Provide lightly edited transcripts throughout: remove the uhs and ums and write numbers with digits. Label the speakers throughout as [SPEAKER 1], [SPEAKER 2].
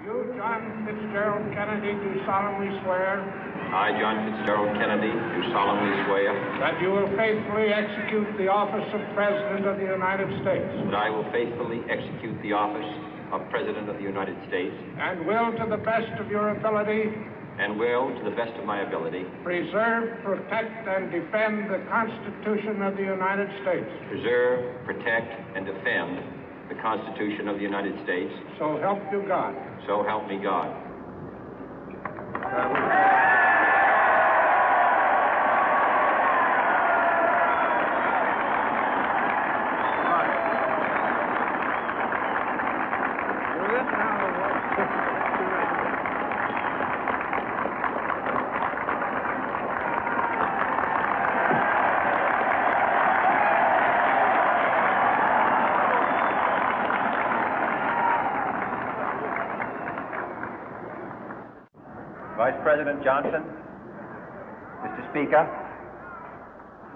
[SPEAKER 1] You, John Fitzgerald Kennedy, do solemnly swear
[SPEAKER 2] I, John Fitzgerald Kennedy, do solemnly swear
[SPEAKER 1] that you will faithfully execute the office of President of the United States
[SPEAKER 2] that I will faithfully execute the office of President of the United States
[SPEAKER 1] and will, to the best of your ability,
[SPEAKER 2] and will, to the best of my ability,
[SPEAKER 1] preserve, protect, and defend the Constitution of the United States.
[SPEAKER 2] preserve, protect, and defend the Constitution of the United States.
[SPEAKER 1] So help you God.
[SPEAKER 2] So help me God.
[SPEAKER 3] Vice President Johnson, Mr. Speaker,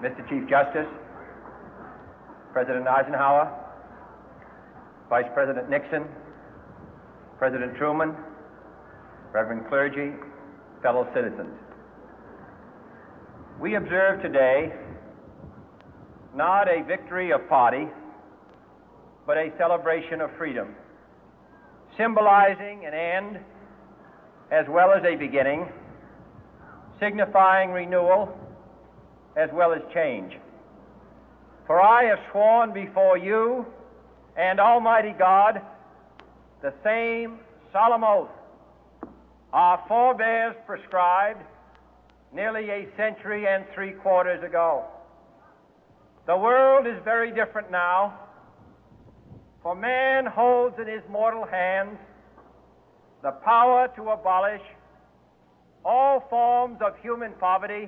[SPEAKER 3] Mr. Chief Justice, President Eisenhower, Vice President Nixon, President Truman, Reverend clergy, fellow citizens. We observe today not a victory of party, but a celebration of freedom, symbolizing an end as well as a beginning, signifying renewal as well as change. For I have sworn before you and Almighty God the same solemn oath our forebears prescribed nearly a century and 3/4 ago. The world is very different now, for man holds in his mortal hands the power to abolish all forms of human poverty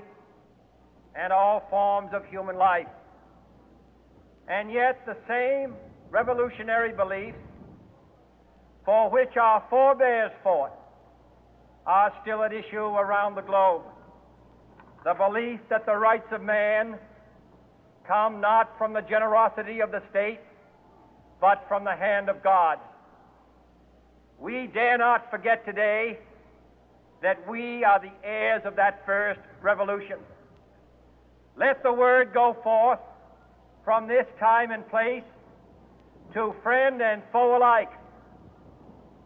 [SPEAKER 3] and all forms of human life. And yet the same revolutionary beliefs for which our forebears fought are still at issue around the globe. The belief that the rights of man come not from the generosity of the state, but from the hand of God. We dare not forget today that we are the heirs of that first revolution. Let the word go forth from this time and place to friend and foe alike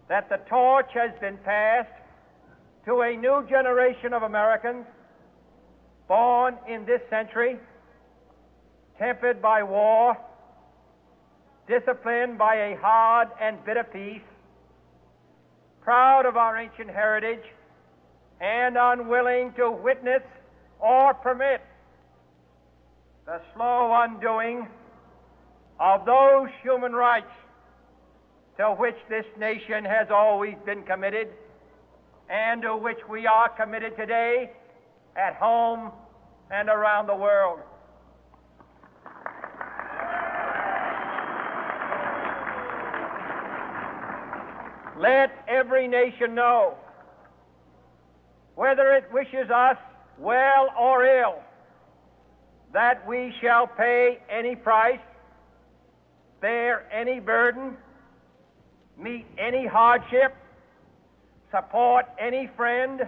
[SPEAKER 3] that the torch has been passed to a new generation of Americans born in this century, tempered by war, disciplined by a hard and bitter peace, proud of our ancient heritage, and unwilling to witness or permit the slow undoing of those human rights to which this nation has always been committed and to which we are committed today at home and around the world. Let every nation know, whether it wishes us well or ill, that we shall pay any price, bear any burden, meet any hardship, support any friend,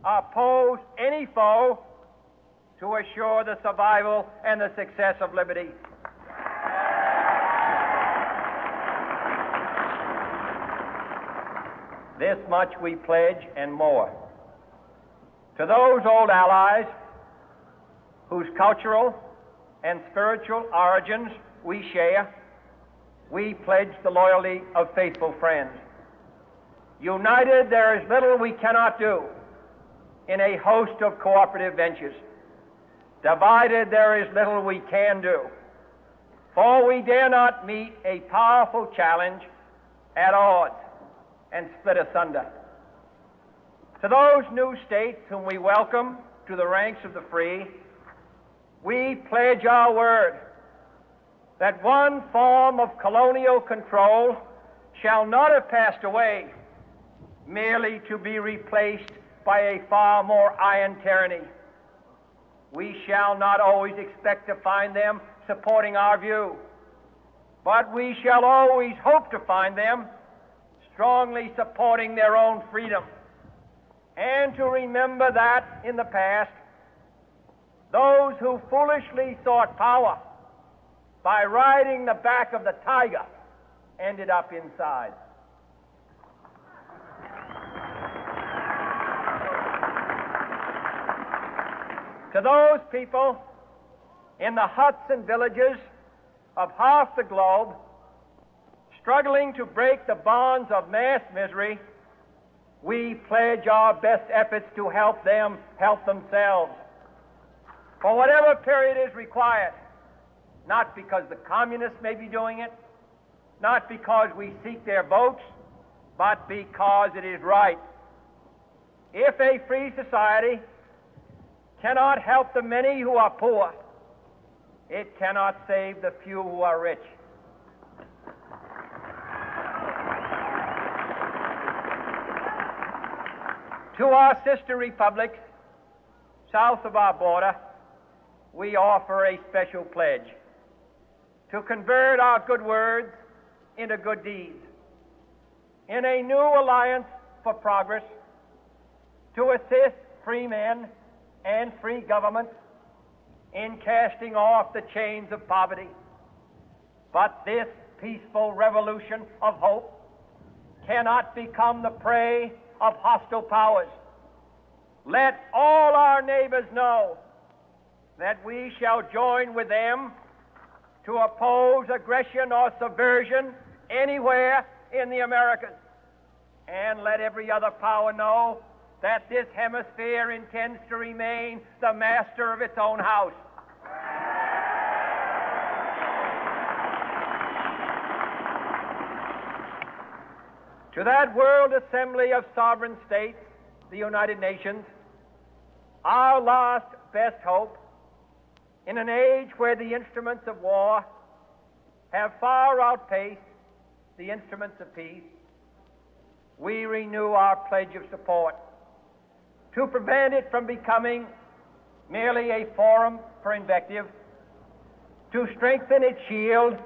[SPEAKER 3] oppose any foe to assure the survival and the success of liberty. This much we pledge and more. To those old allies whose cultural and spiritual origins we share, we pledge the loyalty of faithful friends. United, there is little we cannot do in a host of cooperative ventures. Divided, there is little we can do, for we dare not meet a powerful challenge at odds and split asunder. To those new states whom we welcome to the ranks of the free, we pledge our word that one form of colonial control shall not have passed away merely to be replaced by a far more iron tyranny. We shall not always expect to find them supporting our view, but we shall always hope to find them strongly supporting their own freedom, and to remember that in the past, those who foolishly sought power by riding the back of the tiger ended up inside. To those people in the huts and villages of half the globe struggling to break the bonds of mass misery, we pledge our best efforts to help them help themselves for whatever period is required, not because the communists may be doing it, not because we seek their votes, but because it is right. If a free society cannot help the many who are poor, it cannot save the few who are rich. To our sister republics south of our border, we offer a special pledge to convert our good words into good deeds, in a new alliance for progress, to assist free men and free governments in casting off the chains of poverty. But this peaceful revolution of hope cannot become the prey of hostile powers. Let all our neighbors know that we shall join with them to oppose aggression or subversion anywhere in the Americas. And let every other power know that this hemisphere intends to remain the master of its own house. To that World Assembly of Sovereign States, the United Nations, our last best hope, in an age where the instruments of war have far outpaced the instruments of peace, we renew our pledge of support to prevent it from becoming merely a forum for invective, to strengthen its shield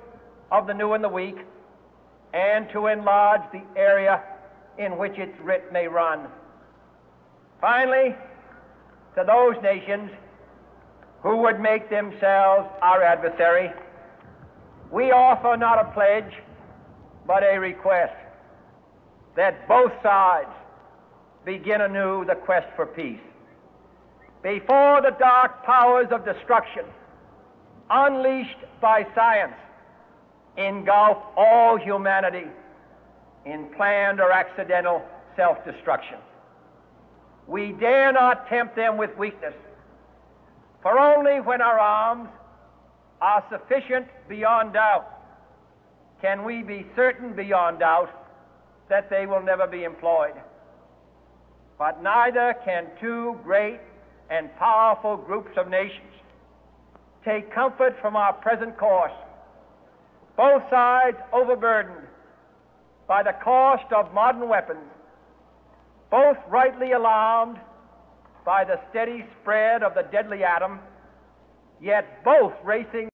[SPEAKER 3] of the new and the weak, and to enlarge the area in which its writ may run. Finally, to those nations who would make themselves our adversary, we offer not a pledge, but a request that both sides begin anew the quest for peace. Before the dark powers of destruction, unleashed by science, engulf all humanity in planned or accidental self-destruction, we dare not tempt them with weakness, for only when our arms are sufficient beyond doubt can we be certain beyond doubt that they will never be employed. But neither can two great and powerful groups of nations take comfort from our present course, both sides overburdened by the cost of modern weapons, both rightly alarmed by the steady spread of the deadly atom, yet both racing